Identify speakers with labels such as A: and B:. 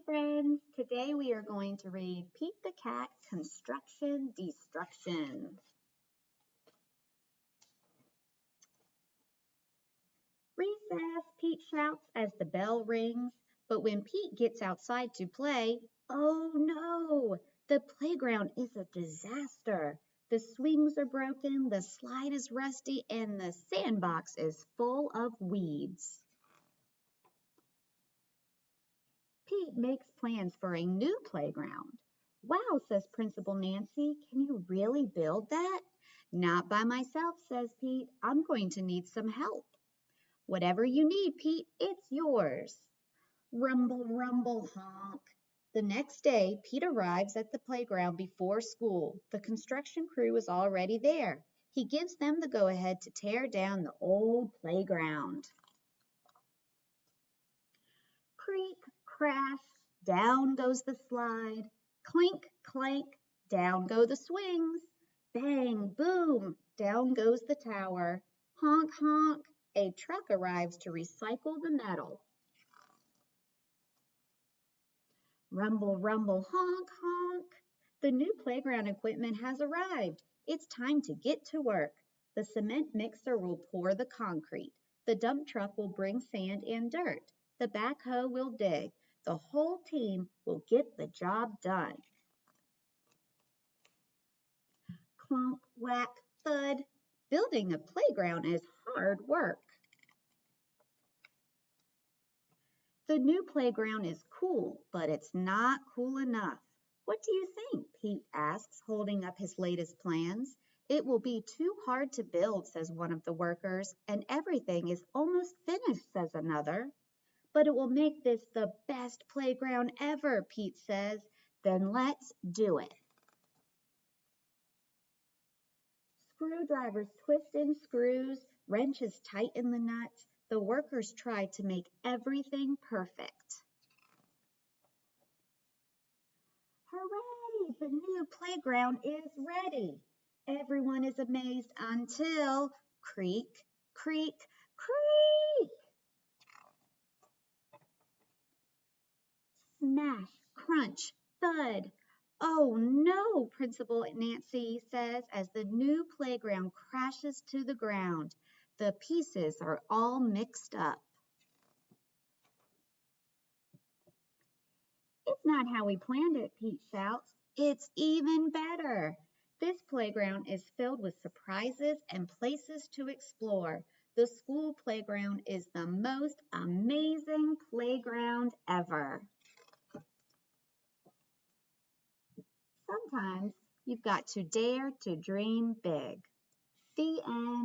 A: friends. Today we are going to read Pete the Cat, Construction Destruction. Recess, Pete shouts as the bell rings. But when Pete gets outside to play, oh no! The playground is a disaster. The swings are broken, the slide is rusty, and the sandbox is full of weeds. Pete makes plans for a new playground. Wow, says Principal Nancy, can you really build that? Not by myself, says Pete. I'm going to need some help. Whatever you need, Pete, it's yours. Rumble, rumble, honk. The next day, Pete arrives at the playground before school. The construction crew is already there. He gives them the go-ahead to tear down the old playground. Creak, crash, down goes the slide. Clink, clank, down go the swings. Bang, boom, down goes the tower. Honk, honk, a truck arrives to recycle the metal. Rumble, rumble, honk, honk. The new playground equipment has arrived. It's time to get to work. The cement mixer will pour the concrete. The dump truck will bring sand and dirt. The backhoe will dig. The whole team will get the job done. Clunk, whack, thud. Building a playground is hard work. The new playground is cool, but it's not cool enough. What do you think? Pete asks, holding up his latest plans. It will be too hard to build, says one of the workers, and everything is almost finished, says another. But it will make this the best playground ever, Pete says. Then let's do it. Screwdrivers twist in screws, wrenches tighten the nuts. The workers try to make everything perfect. Hooray! The new playground is ready. Everyone is amazed until creak, creak, creak. Smash, crunch, thud. Oh no, Principal Nancy says as the new playground crashes to the ground. The pieces are all mixed up. It's not how we planned it, Pete shouts. It's even better. This playground is filled with surprises and places to explore. The school playground is the most amazing playground ever. Sometimes you've got to dare to dream big. The end.